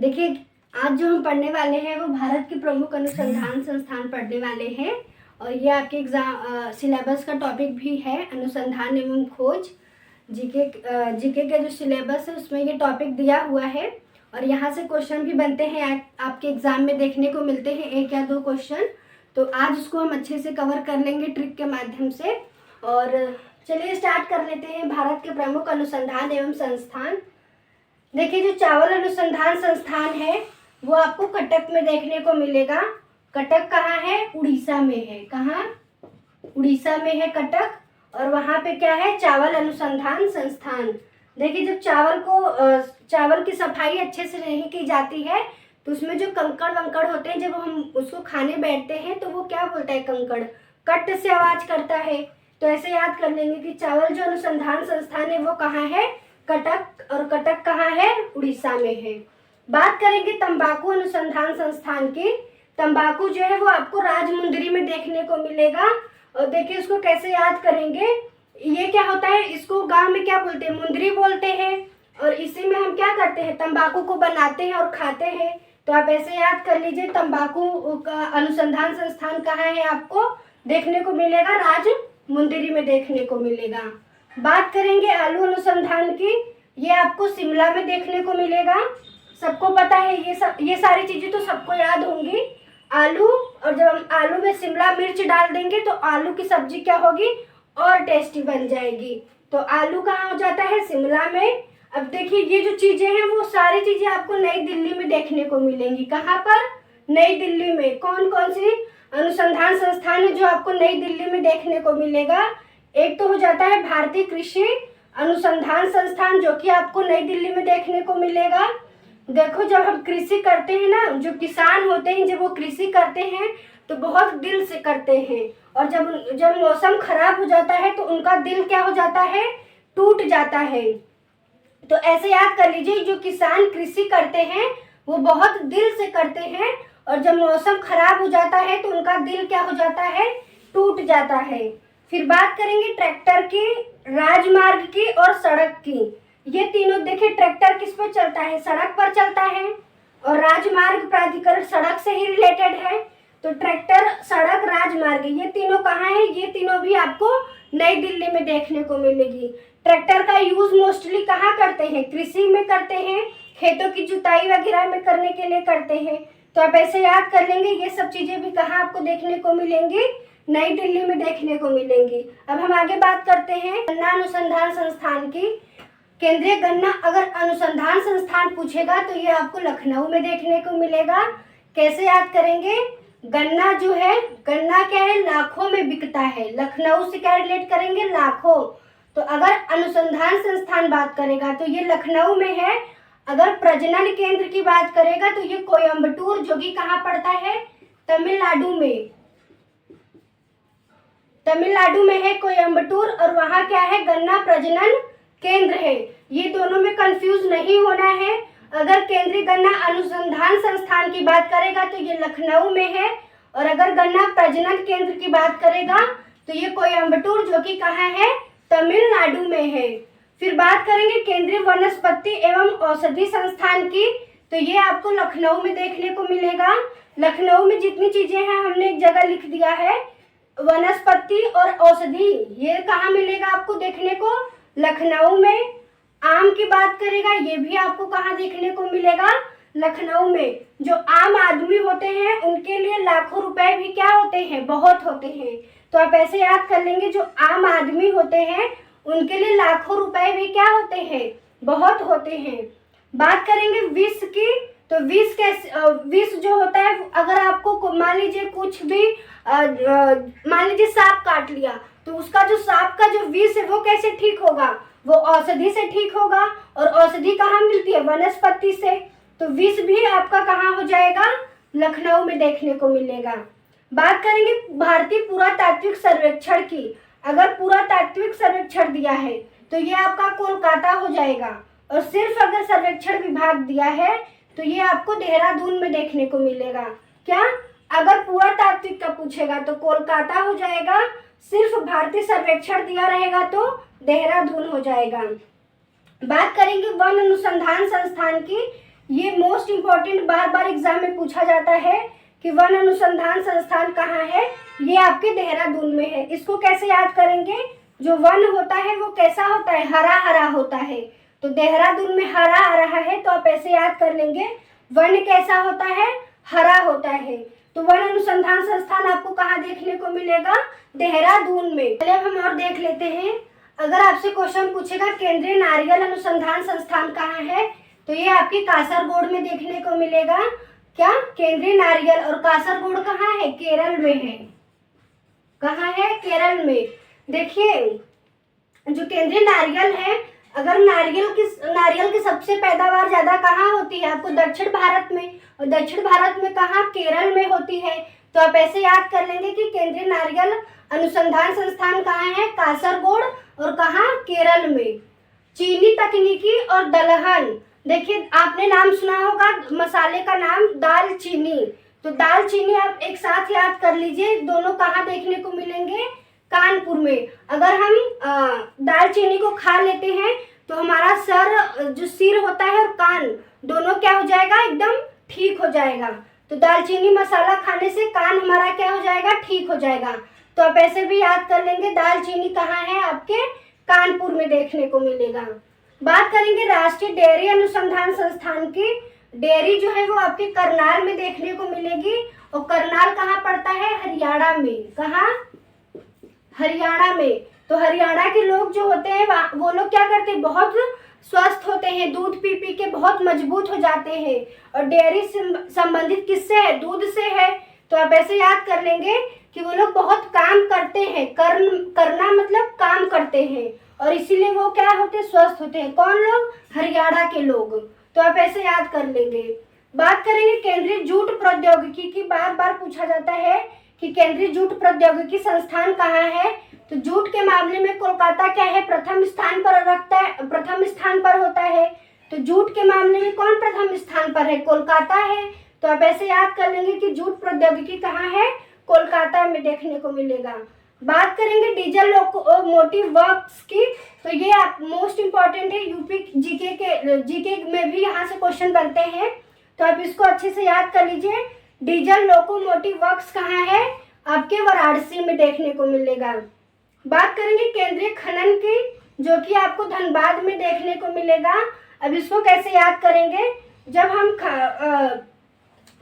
देखिए, आज जो हम पढ़ने वाले हैं वो भारत के प्रमुख अनुसंधान संस्थान पढ़ने वाले हैं। और ये आपके एग्जाम सिलेबस का टॉपिक भी है, अनुसंधान एवं खोज। जीके का जो सिलेबस है उसमें ये टॉपिक दिया हुआ है और यहाँ से क्वेश्चन भी बनते हैं, आपके एग्जाम में देखने को मिलते हैं 1 या 2 क्वेश्चन। तो आज उसको हम अच्छे से कवर कर लेंगे ट्रिक के माध्यम से। और चलिए स्टार्ट कर लेते हैं। भारत के प्रमुख अनुसंधान एवं संस्थान। देखिए, जो चावल अनुसंधान संस्थान है वो आपको कटक में देखने को मिलेगा। कटक कहाँ है? उड़ीसा में है। कहाँ? उड़ीसा में है कटक। और वहाँ पे क्या है? चावल अनुसंधान संस्थान। देखिए, जब चावल की सफाई अच्छे से नहीं की जाती है तो उसमें जो कंकड़ वंकड़ होते हैं, जब हम उसको खाने बैठते हैं तो वो क्या बोलता है? कंकड़ कट से आवाज करता है। तो ऐसे याद कर लेंगे कि चावल जो अनुसंधान संस्थान है वो कहाँ है? कटक। और कटक कहाँ है? उड़ीसा में है। बात करेंगे तंबाकू अनुसंधान संस्थान की। तंबाकू जो है वो आपको राजमुंदरी में देखने को मिलेगा। और देखिए, इसको कैसे याद करेंगे? ये क्या होता है? इसको गांव में क्या बोलते हैं? मुंदरी बोलते हैं। और इसी में हम क्या करते हैं? तंबाकू को बनाते हैं और खाते हैं। तो आप ऐसे याद कर लीजिए, तंबाकू का अनुसंधान संस्थान कहाँ है? आपको देखने को मिलेगा राजमुंदरी में देखने को मिलेगा। बात करेंगे आलू अनुसंधान की। ये आपको शिमला में देखने को मिलेगा। सबको पता है ये सारी चीजें तो सबको याद होंगी। आलू, और जब हम आलू में शिमला मिर्च डाल देंगे तो आलू की सब्जी क्या होगी? और टेस्टी बन जाएगी। तो आलू कहाँ हो जाता है? शिमला में। अब देखिए, ये जो चीजें हैं वो सारी चीजें आपको नई दिल्ली में देखने को मिलेंगी। कहाँ पर? नई दिल्ली में। कौन कौन सी अनुसंधान संस्थान है जो आपको नई दिल्ली में देखने को मिलेगा? एक तो हो जाता है भारतीय कृषि अनुसंधान संस्थान, जो कि आपको नई दिल्ली में देखने को मिलेगा। देखो, जब हम कृषि करते हैं ना, जो किसान होते हैं जब वो कृषि करते हैं तो बहुत दिल से करते हैं। और जब मौसम खराब हो जाता है तो उनका दिल क्या हो जाता है? टूट जाता है। तो ऐसे याद कर लीजिए, जो किसान कृषि करते हैं वो बहुत दिल से करते हैं। और जब मौसम खराब हो जाता है तो उनका दिल क्या हो जाता है? टूट जाता है। फिर बात करेंगे ट्रैक्टर की, राजमार्ग की और सड़क की। ये तीनों देखिए, ट्रैक्टर किस पर चलता है? सड़क पर चलता है। और राजमार्ग प्राधिकरण सड़क से ही रिलेटेड है। तो ट्रैक्टर, सड़क, राजमार्ग, ये तीनों कहाँ है? ये तीनों भी आपको नई दिल्ली में देखने को मिलेगी। ट्रैक्टर का यूज मोस्टली कहाँ करते हैं? कृषि में करते हैं, खेतों की जुताई वगैरह में करने के लिए करते हैं। तो आप ऐसे याद कर लेंगे, ये सब चीजें भी कहाँ आपको देखने को मिलेंगी? नई दिल्ली में देखने को मिलेंगी। अब हम आगे बात करते हैं गन्ना अनुसंधान संस्थान की। केंद्रीय गन्ना अगर अनुसंधान संस्थान पूछेगा तो ये आपको लखनऊ में देखने को मिलेगा। कैसे याद करेंगे? गन्ना जो है, गन्ना क्या है? लाखों में बिकता है। लखनऊ से क्या रिलेट करेंगे? लाखों। तो अगर अनुसंधान संस्थान बात करेगा तो ये लखनऊ में है। अगर प्रजनन केंद्र की बात करेगा तो ये कोयम्बटूर, जो कि कहाँ पड़ता है? तमिलनाडु में। तमिलनाडु में है कोयम्बटूर। और वहाँ क्या है? गन्ना प्रजनन केंद्र है। ये दोनों में कंफ्यूज नहीं होना है। अगर केंद्रीय गन्ना अनुसंधान संस्थान की बात करेगा तो ये लखनऊ में है। और अगर गन्ना प्रजनन केंद्र की बात करेगा तो ये कोयम्बटूर, जो कि कहाँ है? तमिलनाडु में है। फिर बात करेंगे केंद्रीय वनस्पति एवं औषधि संस्थान की। तो ये आपको लखनऊ में देखने को मिलेगा। लखनऊ में जितनी चीजें हैं हमने एक जगह लिख दिया है, वनस्पति और औषधि, ये कहाँ मिलेगा आपको देखने को? लखनऊ में। आम की बात करेगा, ये भी आपको कहाँ देखने को मिलेगा? लखनऊ में। जो आम आदमी होते हैं उनके लिए लाखों रुपए भी क्या होते हैं? बहुत होते हैं। तो आप ऐसे याद कर लेंगे, जो आम आदमी होते हैं उनके लिए लाखों रुपए भी क्या होते हैं? बहुत होते हैं। बात करेंगे विष की। तो विष कैसे? विष जो होता है, अगर आपको मान लीजिए कुछ भी, मान लीजिए सांप काट लिया तो उसका जो सांप का जो विष है वो कैसे ठीक होगा? वो औषधि से ठीक होगा। और औषधि कहाँ मिलती है? वनस्पति से। तो विष भी आपका कहाँ हो जाएगा? लखनऊ में देखने को मिलेगा। बात करेंगे भारतीय पुरातात्विक सर्वेक्षण की। अगर पुरातात्विक सर्वेक्षण दिया है तो ये आपका कोलकाता हो जाएगा। और सिर्फ अगर सर्वेक्षण विभाग दिया है तो ये आपको देहरादून में देखने को मिलेगा। क्या? अगर पुरातात्विक का पूछेगा तो कोलकाता हो जाएगा। सिर्फ भारतीय सर्वेक्षण दिया रहेगा तो देहरादून हो जाएगा। बात करेंगे वन अनुसंधान संस्थान की। ये मोस्ट इम्पोर्टेंट, बार बार एग्जाम में पूछा जाता है कि वन अनुसंधान संस्थान कहाँ है। ये आपके देहरादून में है। इसको कैसे याद करेंगे? जो वन होता है वो कैसा होता है? हरा हरा होता है। तो देहरादून में हरा हरा है, तो आप ऐसे याद कर लेंगे। वन कैसा होता है? हरा होता है। तो वन अनुसंधान संस्थान आपको कहाँ देखने को मिलेगा? देहरादून में। चलिए अब हम और देख लेते हैं। अगर आपसे क्वेश्चन पूछेगा केंद्रीय नारियल अनुसंधान संस्थान कहाँ है, तो ये आपके कासरगोड में देखने को मिलेगा। क्या? केंद्रीय नारियल। और कासरगोड कहाँ है? केरल में है। कहाँ है? केरल में। देखिए, जो केंद्रीय नारियल है, अगर नारियल की सबसे पैदावार ज्यादा कहाँ होती है? आपको दक्षिण भारत में। और दक्षिण भारत में कहाँ? केरल में होती है। तो आप ऐसे याद कर लेंगे कि केंद्रीय नारियल अनुसंधान संस्थान कहाँ है? कासरगोड। और कहाँ? केरल में। चीनी तकनीकी और दलहन। देखिए, आपने नाम सुना होगा मसाले का नाम दालचीनी। तो दालचीनी आप एक साथ याद कर लीजिए। दोनों कहाँ देखने को मिलेंगे? कानपुर में। अगर हम दालचीनी को खा लेते हैं तो हमारा सिर होता है और कान दोनों क्या हो जाएगा? एकदम ठीक हो जाएगा। तो दालचीनी मसाला खाने से कान हमारा क्या हो जाएगा? ठीक हो जाएगा। तो आप ऐसे भी याद कर लेंगे। दालचीनी कहाँ है? आपके कानपुर में देखने को मिलेगा। बात करेंगे राष्ट्रीय डेयरी अनुसंधान संस्थान की। डेयरी जो है वो आपके करनाल में देखने को मिलेगी। और करनाल कहाँ पड़ता है? हरियाणा में। कहाँ? हरियाणा में। तो हरियाणा के लोग जो होते हैं वो लोग क्या करते हैं? बहुत स्वस्थ होते हैं। दूध पी पी के बहुत मजबूत हो जाते हैं। और डेयरी संबंधित किससे है? दूध से है। तो आप ऐसे याद कर लेंगे कि वो लोग बहुत काम करते हैं। करना मतलब काम करते हैं। और इसीलिए वो क्या होते हैं? स्वस्थ होते हैं। कौन लोग? हरियाणा के लोग। तो आप ऐसे याद कर लेंगे। बात करेंगे केंद्रीय जूट प्रौद्योगिकी की। बार बार पूछा जाता है कि केंद्रीय जूट प्रौद्योगिकी संस्थान कहाँ है। तो जूट के मामले में कोलकाता क्या है? प्रथम स्थान पर रखता है, प्रथम स्थान पर होता है। तो जूट के मामले में कौन प्रथम स्थान पर है? कोलकाता है। तो आप ऐसे याद कर लेंगे कि जूट प्रौद्योगिकी कहाँ है? कोलकाता में देखने को मिलेगा। बात करेंगे डीजल लोकोमोटिव वर्क्स की। तो ये आप मोस्ट इम्पॉर्टेंट है। यूपी जीके में भी यहाँ से क्वेश्चन बनते हैं। तो आप इसको अच्छे से याद कर लीजिए। डीजल लोकोमोटिव वर्क्स कहाँ है? आपके वाराणसी में देखने को मिलेगा। बात करेंगे केंद्रीय खनन की, जो कि आपको धनबाद में देखने को मिलेगा। अब इसको कैसे याद करेंगे? जब हम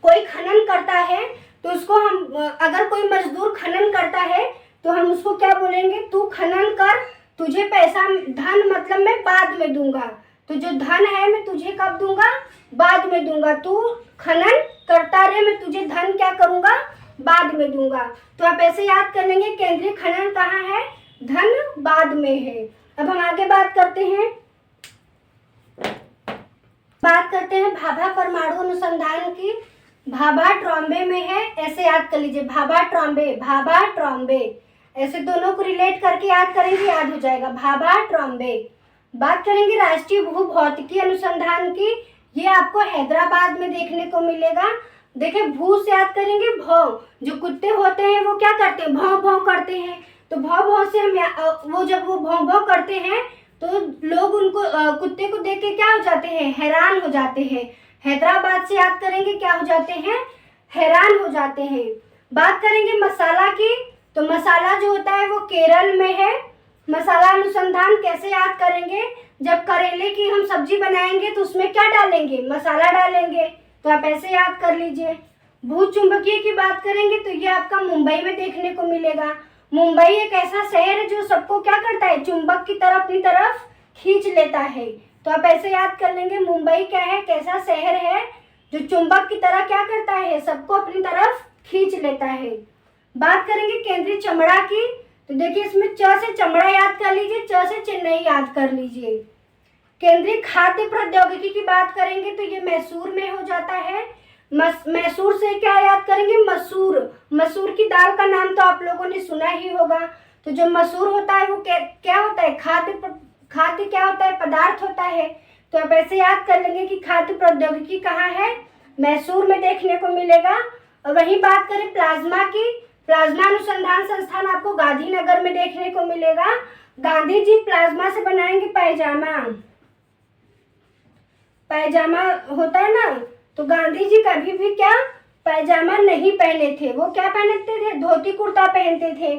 कोई खनन करता है तो उसको हम अगर कोई मजदूर खनन करता है तो हम उसको क्या बोलेंगे? तू खनन कर, तुझे पैसा, धन मतलब मैं बाद में दूंगा। तो जो धन है मैं तुझे कब दूंगा? बाद में दूंगा। तू खनन करता रहे, मैं तुझे धन क्या करूंगा? बाद में दूंगा। तो आप ऐसे याद कर लेंगे केंद्रीय खनन कहाँ है? धन बाद में है। अब हम आगे बात करते हैं। भाभा परमाणु अनुसंधान की। भाभा ट्रॉम्बे में है। ऐसे याद कर लीजिए, भाभा ट्रॉम्बे। ऐसे दोनों को रिलेट करके याद करेंगे, याद हो जाएगा। भाभा ट्रॉम्बे। बात करेंगे राष्ट्रीय भूभौतिकी अनुसंधान की। ये आपको हैदराबाद में देखने को मिलेगा। देखिए, भू से याद करेंगे भौ। जो कुत्ते होते हैं वो क्या करते हैं? भौं भौं करते हैं। तो भौं भौं से हम वो जब वो भौं भौं करते हैं तो लोग उनको कुत्ते को देख के क्या हो जाते हैं? हैरान हो जाते हैं। हैदराबाद से याद करेंगे, क्या हो जाते हैं? हैरान हो जाते हैं। बात करेंगे मसाला की। तो मसाला जो होता है वो केरल में है। मसाला अनुसंधान कैसे याद करेंगे? जब करेले की हम सब्जी बनाएंगे तो उसमें क्या डालेंगे? मसाला डालेंगे। तो आप ऐसे याद कर लीजिए। भूचुंबकीय की बात करेंगे तो ये आपका मुंबई में देखने को मिलेगा। मुंबई एक ऐसा शहर है जो सबको क्या करता है? चुंबक की तरफ अपनी तरफ खींच लेता है। तो आप ऐसे याद कर लेंगे, मुंबई क्या है? कैसा शहर है जो चुंबक की तरह क्या करता है? सबको अपनी तरफ खींच लेता है। बात करेंगे केंद्रीय चमड़ा की। तो देखिए, इसमें च से चमड़ा याद कर लीजिए, च से चेन्नई याद कर लीजिए। केंद्रीय खाद्य प्रौद्योगिकी की बात करेंगे तो ये मैसूर में हो जाता है। मैसूर से क्या याद करेंगे? मसूर। मसूर की दाल का नाम तो आप लोगों ने सुना ही होगा। तो जो मसूर होता है वो क्या होता है? खाद्य क्या होता है? पदार्थ होता है। तो आप ऐसे याद कर लेंगे कि खाद्य प्रौद्योगिकी कहाँ है? मैसूर में देखने को मिलेगा। और वहीं बात करें प्लाज्मा की। प्लाज्मा अनुसंधान संस्थान आपको गांधीनगर में देखने को मिलेगा। गांधी जी प्लाज्मा से बनाएंगे पैजामा। पैजामा होता है ना, तो गांधी जी कभी भी क्या पैजामा नहीं पहने थे, वो क्या पहनते थे, धोती कुर्ता पहनते थे।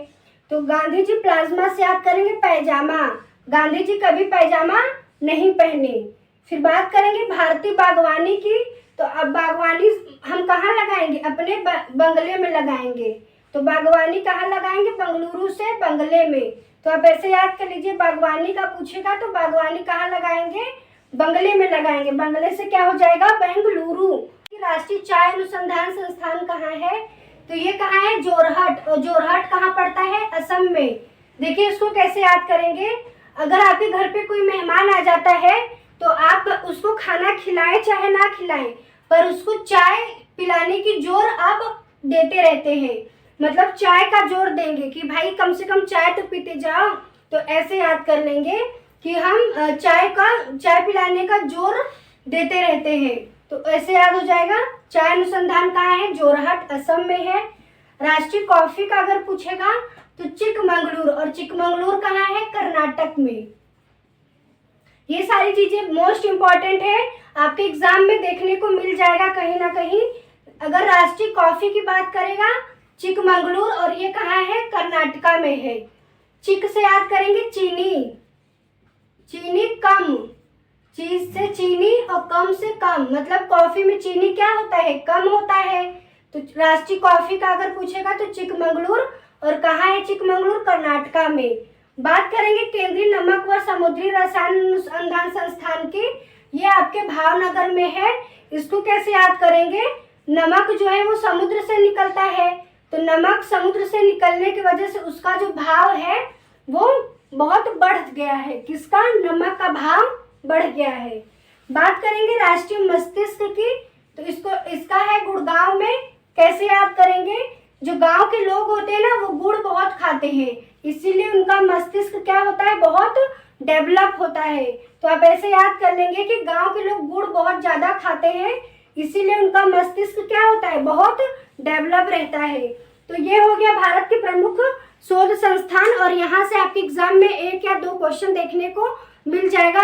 तो गांधी जी प्लाज्मा से याद करेंगे पैजामा, गांधी जी कभी पैजामा नहीं पहने। फिर बात करेंगे भारतीय बागवानी की, तो अब बागवानी हम कहाँ लगाएंगे, अपने बंगले में लगाएंगे। तो बागवानी कहाँ लगाएंगे, बेंगलुरु से बंगले में। तो आप ऐसे याद कर लीजिए, बागवानी का पूछेगा तो बागवानी कहाँ लगाएंगे, बंगले में लगाएंगे। बंगले से क्या हो जाएगा, बेंगलुरु। राष्ट्रीय चाय अनुसंधान संस्थान कहाँ है, तो ये कहाँ है, जोरहट। और जोरहट कहाँ पड़ता है, असम में। देखिए इसको कैसे याद करेंगे, अगर आपके घर पे कोई मेहमान आ जाता है तो आप उसको खाना खिलाएं चाहे ना खिलाएं, पर उसको चाय पिलाने की जोर आप देते रहते हैं, मतलब चाय का जोर देंगे कि भाई कम से कम चाय तो पीते जाओ। तो ऐसे याद कर लेंगे कि हम चाय पिलाने का जोर देते रहते हैं। तो ऐसे याद हो जाएगा। चाय अनुसंधान कहाँ है, जोरहट असम में है। राष्ट्रीय कॉफी का अगर पूछेगा तो चिकमंगलुरु, और चिकमंगलुरु कहाँ है, कर्नाटक में। ये सारी चीजें मोस्ट इम्पॉर्टेंट है, आपके एग्जाम में देखने को मिल जाएगा कहीं ना कहीं। अगर राष्ट्रीय कॉफी की बात करेगा चिकमंगलुरु, और ये कहाँ है, कर्नाटका में है। चिक से याद करेंगे चीनी, चीनी कम, चीज से चीनी और कम से कम, मतलब कॉफी में चीनी क्या होता है, कम होता है। तो राष्ट्रीय कॉफी का अगर पूछेगा तो चिकमंगलुरु, और कहाँ है चिकमंगलुरु, कर्नाटका में। बात करेंगे केंद्रीय नमक व समुद्री रसायन अनुसंधान संस्थान की, ये आपके भावनगर में है। इसको कैसे याद करेंगे, नमक जो है वो समुद्र से निकलता है, तो नमक समुद्र से निकलने की वजह से उसका जो भाव है वो बहुत बढ़ गया है, किसका, नमक का भाव बढ़ गया है। बात करेंगे राष्ट्रीय मस्तिष्क की, तो इसका है गुड़गांव में। कैसे याद करेंगे, जो गांव के लोग होते हैं ना वो गुड़ बहुत खाते हैं, इसीलिए उनका मस्तिष्क क्या होता है, बहुत डेवलप होता है। तो आप ऐसे याद कर लेंगे कि गांव के लोग गुड़ बहुत ज़्यादा खाते हैं, इसीलिए उनका मस्तिष्क क्या होता है, बहुत डेवलप रहता है। तो ये हो गया भारत के प्रमुख शोध संस्थान, और यहाँ से आपके एग्जाम में 1 या 2 क्वेश्चन देखने को मिल जाएगा।